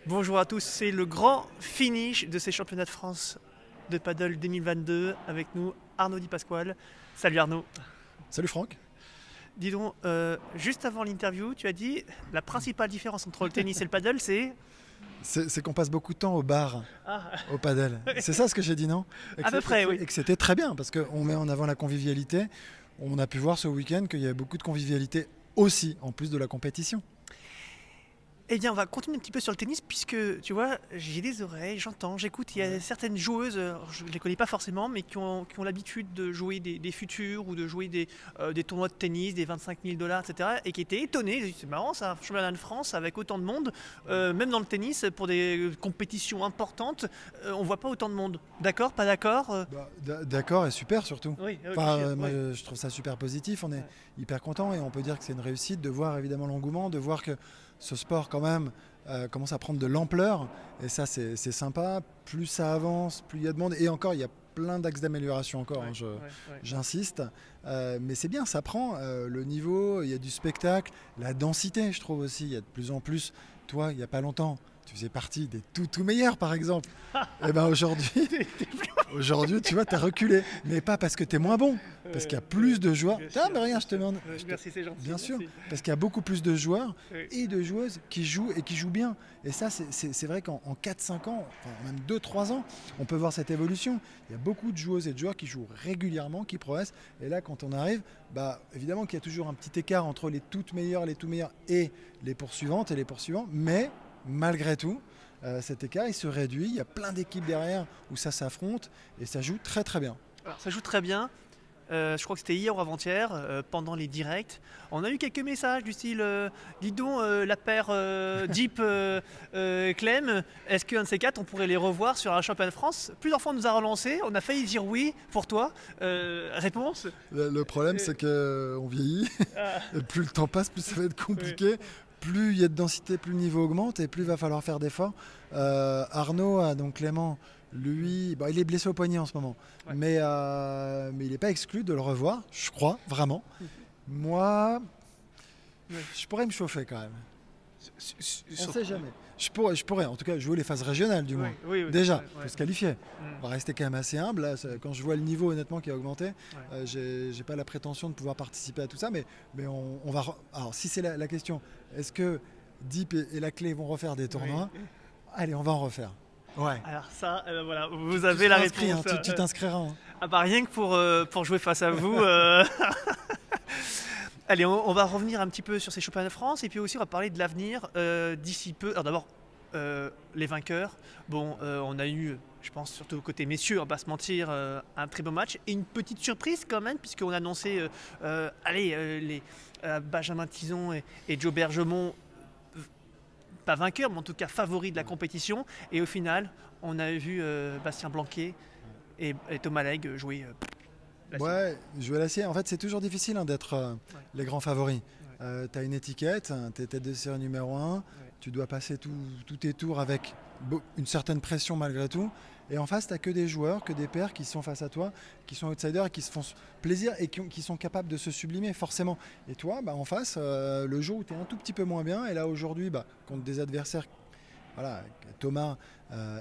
Bonjour à tous, c'est le grand finish de ces championnats de France de paddle 2022 avec nous Arnaud Di Pasquale. Salut Arnaud. Salut Franck. Dis donc, juste avant l'interview, tu as dit la principale différence entre le tennis et le paddle, c'est... C'est qu'on passe beaucoup de temps au bar, Ah, au paddle. C'est ça ce que j'ai dit, non? à peu près, oui. Et que c'était très bien parce qu'on met en avant la convivialité. On a pu voir ce week-end qu'il y avait beaucoup de convivialité aussi, en plus de la compétition. Eh bien, on va continuer un petit peu sur le tennis puisque, tu vois, j'ai des oreilles, j'entends, j'écoute. Il y a certaines joueuses, je ne les connais pas forcément, mais qui ont l'habitude de jouer des futurs ou de jouer des tournois de tennis, des 25 000 $, etc. Et qui étaient étonnées. C'est marrant, ça, un championnat de France avec autant de monde. Même dans le tennis, pour des compétitions importantes, on ne voit pas autant de monde. D'accord, pas d'accord D'accord et super surtout. Oui, oui, Enfin, oui. moi, je trouve ça super positif. On est hyper content et on peut dire que c'est une réussite de voir évidemment l'engouement, de voir que ce sport quand même commence à prendre de l'ampleur et ça c'est sympa. Plus ça avance, plus il y a de monde et encore il y a plein d'axes d'amélioration encore. J'insiste, mais c'est bien, ça prend le niveau. Il y a du spectacle, la densité, je trouve aussi. Il y a de plus en plus. Toi, il y a pas longtemps, tu faisais partie des tout meilleurs, par exemple. Et ben aujourd'hui, tu vois, tu as reculé. Mais pas parce que tu es moins bon, parce qu'il y a plus de joueurs. Ah, mais rien, je te demande. Merci, c'est gentil. Bien sûr, Merci. parce qu'il y a beaucoup plus de joueurs Oui. et de joueuses qui jouent et qui jouent bien. Et ça, c'est vrai qu'en 4-5 ans, enfin même 2-3 ans, on peut voir cette évolution. Il y a beaucoup de joueuses et de joueurs qui jouent régulièrement, qui progressent. Et là, quand on arrive, bah, évidemment qu'il y a toujours un petit écart entre les toutes meilleures, les tout meilleurs et les poursuivantes et les poursuivants. Mais malgré tout, cet écart il se réduit. Il y a plein d'équipes derrière où ça s'affronte et ça joue très très bien. Alors, ça joue très bien. Je crois que c'était hier ou avant-hier, pendant les directs. On a eu quelques messages du style dis donc, la paire Deep Clem, est-ce qu'un de ces quatre, on pourrait les revoir sur un championnat de France? Plusieurs fois, on nous a relancé. On a failli dire oui pour toi. Réponse? Le problème, c'est qu'on vieillit. Ah, Et plus le temps passe, plus ça va être compliqué. Plus il y a de densité, plus le niveau augmente et plus il va falloir faire d'efforts. Arnaud, donc Clément, lui, bon, il est blessé au poignet en ce moment, Ouais. mais il n'est pas exclu de le revoir, je crois, vraiment. Moi, Ouais. je pourrais me chauffer quand même. On ne sur- sait jamais. Je pourrais, en tout cas, jouer les phases régionales du moins. Oui, Déjà, ouais, il ouais. faut se qualifier. Mm. On va rester quand même assez humble. Là. Quand je vois le niveau honnêtement qui a augmenté, Ouais. j'ai pas la prétention de pouvoir participer à tout ça, mais on va. Alors si c'est la question, est-ce que Deep et la clé vont refaire des tournois? Oui. Allez, on va en refaire. Ouais. Alors ça, voilà, vous Tu avez la seras inscrit, réponse. hein, tu t'inscriras. Hein. Ah bah rien que pour jouer face à vous. Allez, on va revenir un petit peu sur ces championnats de France et puis aussi on va parler de l'avenir d'ici peu. Alors d'abord, les vainqueurs. Bon, on a eu, je pense surtout côté messieurs, on va pas se mentir, un très beau match et une petite surprise quand même puisqu'on a annoncé, les Benjamin Tison et Joe Bergemont, pas vainqueurs, mais en tout cas favoris de la compétition. Et au final, on a vu Bastien Blanquet et Thomas Legge jouer. L'acier. Ouais, jouer l'acier. En fait, c'est toujours difficile hein, d'être les grands favoris. Tu as une étiquette, tu es tête de série numéro 1, tu dois passer tous tes tours avec une certaine pression malgré tout. Et en face, tu n'as que des joueurs, que des pairs qui sont face à toi, qui sont outsiders et qui se font plaisir et qui sont capables de se sublimer forcément. Et toi, bah, en face, le jour où tu es un tout petit peu moins bien, et là aujourd'hui, bah, contre des adversaires, voilà, Thomas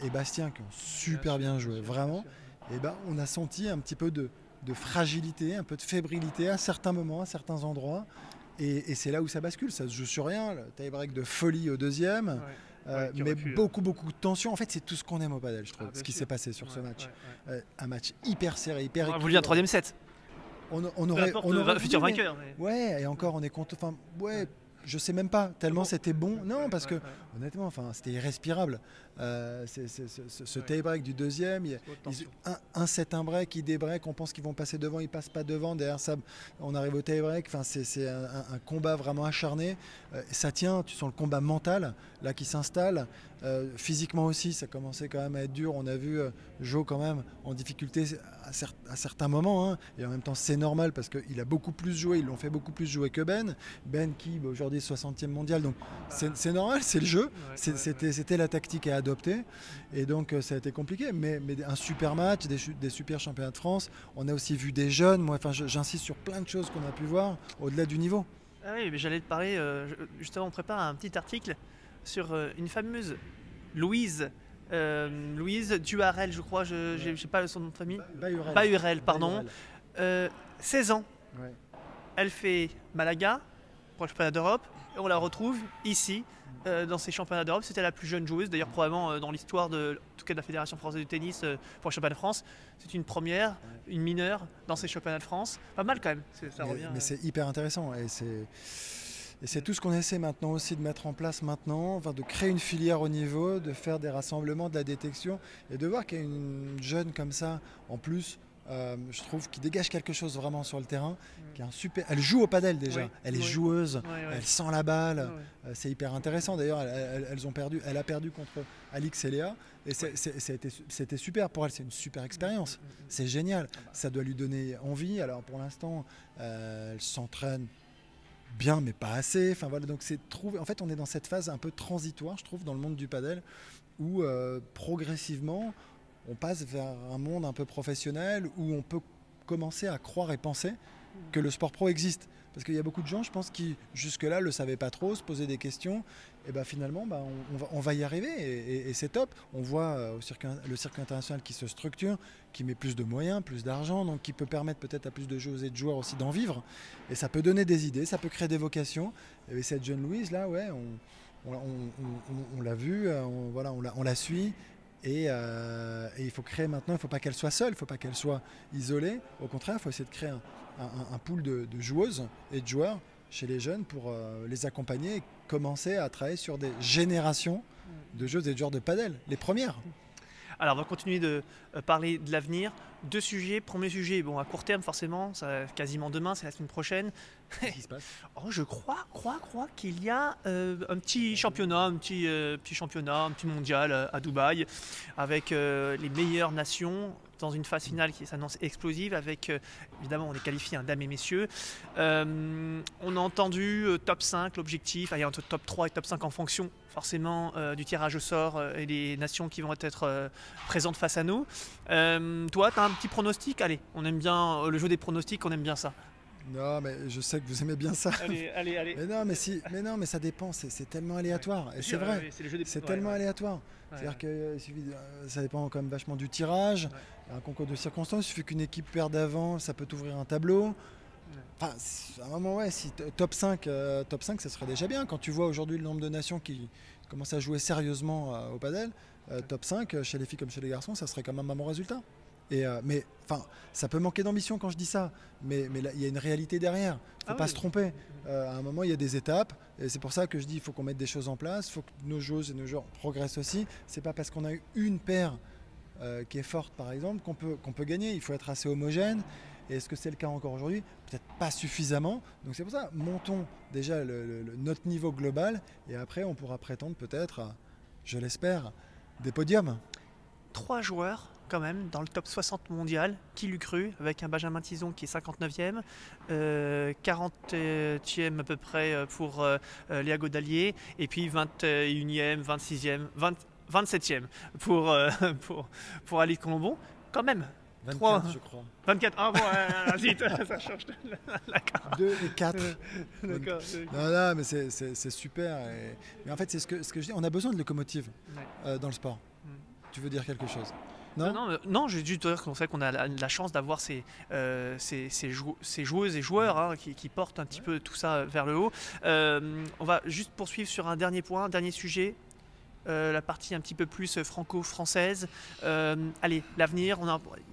et Bastien qui ont super bien joué, vraiment, et bah, on a senti un petit peu de fragilité, un peu de fébrilité à certains moments, à certains endroits. Et c'est là où ça bascule, ça se joue sur rien. Le tie-break de folie au deuxième, Qui mais aurait pu, beaucoup de tension. En fait, c'est tout ce qu'on aime au padel, je trouve, bien ce qui sûr. s'est passé sur ce match. Un match hyper serré, hyper On a voulu un troisième set. On Peu aurait, importe on le aurait futur voulu, mais- vainqueur. Mais... Ouais, et encore, on est content. Enfin, ouais, je sais même pas, tellement c'était bon. Non, parce que honnêtement, enfin, c'était irrespirable. Ce tie-break du deuxième, un set, un break, ils débreak, on pense qu'ils vont passer devant, ils passent pas devant. Derrière ça, on arrive au tie-break. Enfin, c'est un combat vraiment acharné. Ça tient, tu sens le combat mental là qui s'installe. Physiquement aussi, ça commençait quand même à être dur. On a vu Joe quand même en difficulté à certains moments. Hein. Et en même temps, c'est normal parce qu'il a beaucoup plus joué. Ils l'ont fait beaucoup plus jouer que Ben. Ben qui aujourd'hui est 60e mondial. Donc c'est normal, c'est le jeu. C'était la tactique à adopter. Et donc ça a été compliqué. Mais un super match, des super championnats de France. On a aussi vu des jeunes. Moi, enfin, j'insiste sur plein de choses qu'on a pu voir au-delà du niveau. Ah oui, mais j'allais te parler, justement, on prépare un petit article sur une fameuse Louise Duharel, je crois, je n'ai pas son nom de famille. Bahurel. Bahurel, pardon. 16 ans. Ouais. Elle fait Malaga pour le championnat d'Europe et on la retrouve ici dans ces championnats d'Europe. C'était la plus jeune joueuse, d'ailleurs probablement dans l'histoire en tout cas de la Fédération française de tennis pour le championnat de France. C'est une première, une mineure dans ces championnats de France. Pas mal quand même. Ça revient. Mais c'est hyper intéressant et c'est tout ce qu'on essaie maintenant aussi de mettre en place maintenant, enfin de créer une filière au niveau, de faire des rassemblements, de la détection et de voir qu'il y a une jeune comme ça, en plus, je trouve, qui dégage quelque chose vraiment sur le terrain, qui est un super. Elle joue au padel déjà, elle est joueuse, elle sent la balle, c'est hyper intéressant. D'ailleurs, elle a perdu contre Alix et Léa et c'était super pour elle, c'est une super expérience, c'est génial, ça doit lui donner envie. Alors pour l'instant, elle s'entraîne bien mais pas assez, enfin voilà, donc en fait on est dans cette phase un peu transitoire, je trouve, dans le monde du padel où progressivement on passe vers un monde un peu professionnel où on peut commencer à croire et penser que le sport pro existe, parce qu'il y a beaucoup de gens, je pense, qui jusque-là le savaient pas trop, se posaient des questions, et ben finalement on va y arriver et c'est top. On voit le circuit international qui se structure, qui met plus de moyens, plus d'argent, donc qui peut permettre peut-être à plus de joueuses et de joueurs aussi d'en vivre, et ça peut donner des idées, ça peut créer des vocations. Et cette jeune Louise là, ouais, on l'a vue, on la suit. Et il faut créer maintenant, il ne faut pas qu'elle soit seule, il ne faut pas qu'elle soit isolée. Au contraire, il faut essayer de créer un pool de joueuses et de joueurs chez les jeunes pour les accompagner et commencer à travailler sur des générations de joueuses et de joueurs de padel, les premières. Alors, on va continuer de parler de l'avenir. Deux sujets. Premier sujet, bon, à court terme, forcément, ça, quasiment demain, c'est la semaine prochaine. Qu'est-ce qui se passe ? Je crois qu'il y a un petit championnat, un petit mondial à Dubaï, avec les meilleures nations dans une phase finale qui s'annonce explosive, avec évidemment on est qualifié dames et messieurs. On a entendu top 5, l'objectif, il y a entre top 3 et top 5 en fonction forcément du tirage au sort et des nations qui vont être présentes face à nous. Toi, tu as un petit pronostic? Allez, on aime bien le jeu des pronostics, on aime bien ça. Non, mais je sais que vous aimez bien ça. Allez. Mais non, mais ça dépend, c'est tellement aléatoire. Et c'est vrai, c'est tellement aléatoire. C'est-à-dire que ça dépend quand même vachement du tirage. Un concours de circonstances, il suffit qu'une équipe perde avant, ça peut t'ouvrir un tableau. Enfin, à un moment, si top 5, ça serait déjà bien. Quand tu vois aujourd'hui le nombre de nations qui commencent à jouer sérieusement au padel, top 5, chez les filles comme chez les garçons, ça serait quand même un bon résultat. Mais enfin, ça peut manquer d'ambition quand je dis ça, mais là, il y a une réalité derrière. Il ne faut pas se tromper. À un moment, il y a des étapes, et c'est pour ça que je dis qu'il faut qu'on mette des choses en place. Il faut que nos joueuses et nos joueurs progressent aussi. C'est pas parce qu'on a eu une paire qui est forte, par exemple, qu'on peut gagner. Il faut être assez homogène. Et est-ce que c'est le cas encore aujourd'hui? Peut-être pas suffisamment. Donc c'est pour ça, montons déjà notre niveau global, et après on pourra prétendre peut-être à, je l'espère, des podiums. 3 joueurs quand même dans le top 60 mondial, qui l'eût cru, avec un Benjamin Tison qui est 59e, 40e à peu près pour Léa Godalier, et puis 21e, 26e, 27e pour Alice Colombon, quand même. 24, 3, je crois. 24, ah bon, zut, ça change. 2 et 4. D'accord. Non, mais c'est super. Mais en fait, c'est ce que je dis, on a besoin de locomotives dans le sport. Tu veux dire quelque chose? Non, je vais juste dire qu'on sait qu'on a la chance d'avoir ces joueuses et joueurs qui portent un petit peu tout ça vers le haut. On va juste poursuivre sur un dernier point, un dernier sujet. La partie un petit peu plus franco-française. Allez, l'avenir,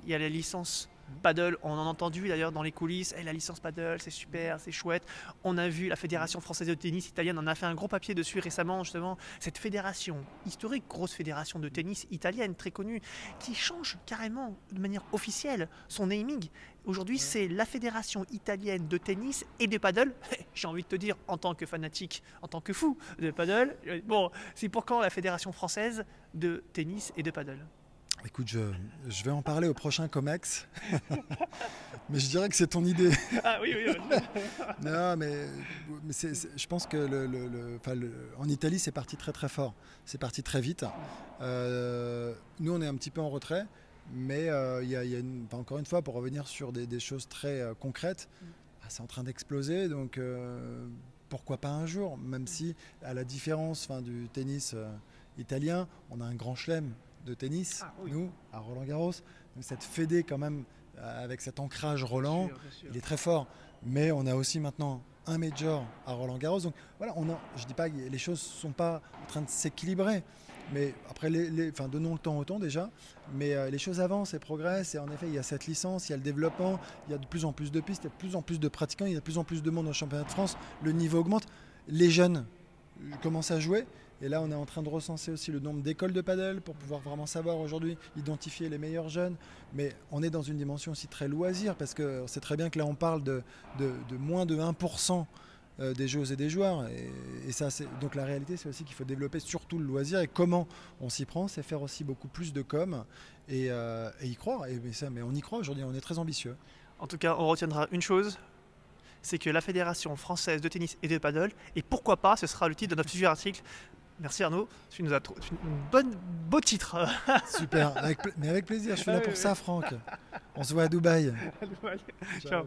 il y a la licence paddle, on en a entendu d'ailleurs dans les coulisses, la licence paddle c'est super, c'est chouette. On a vu la Fédération française de tennis italienne, on a fait un gros papier dessus récemment justement, cette fédération historique, grosse fédération de tennis italienne très connue, qui change carrément de manière officielle son naming. Aujourd'hui c'est la Fédération italienne de tennis et de paddle. J'ai envie de te dire, en tant que fanatique, en tant que fou de paddle, bon, c'est pour quand la Fédération française de tennis et de paddle? Écoute, je vais en parler au prochain COMEX, mais je dirais que c'est ton idée. Ah oui. Non, mais je pense que en Italie, c'est parti très très fort. C'est parti très vite. Nous, on est un petit peu en retrait, mais encore une fois, pour revenir sur des choses très concrètes, c'est en train d'exploser. Donc, pourquoi pas un jour, même si, à la différence du tennis italien. On a un grand chelem de tennis, Oui. nous, à Roland-Garros. Donc cette fédé quand même, avec cet ancrage Roland, Bien sûr. il est très fort. Mais on a aussi maintenant un major à Roland-Garros. Donc voilà, je ne dis pas que les choses ne sont pas en train de s'équilibrer. Mais après, donnons le temps au temps déjà. Mais les choses avancent et progressent. Et en effet, il y a cette licence, il y a le développement, il y a de plus en plus de pistes, il y a de plus en plus de pratiquants, il y a de plus en plus de monde au championnat de France. Le niveau augmente. Les jeunes commencent à jouer. Et là, on est en train de recenser aussi le nombre d'écoles de paddle pour pouvoir vraiment savoir aujourd'hui identifier les meilleurs jeunes. Mais on est dans une dimension aussi très loisir parce que c'est très bien que là, on parle de moins de 1% des joueuses et des joueurs. Et ça, donc la réalité, c'est aussi qu'il faut développer surtout le loisir. Et comment on s'y prend, c'est faire aussi beaucoup plus de com et y croire. Mais on y croit aujourd'hui, on est très ambitieux. En tout cas, on retiendra une chose, c'est que la Fédération française de tennis et de paddle, et pourquoi pas, ce sera le titre de notre futur article. Merci Arnaud, tu nous as trouvé beau titre. Super, mais avec plaisir, je suis là pour ça, Franck. On se voit à Dubaï. Ciao.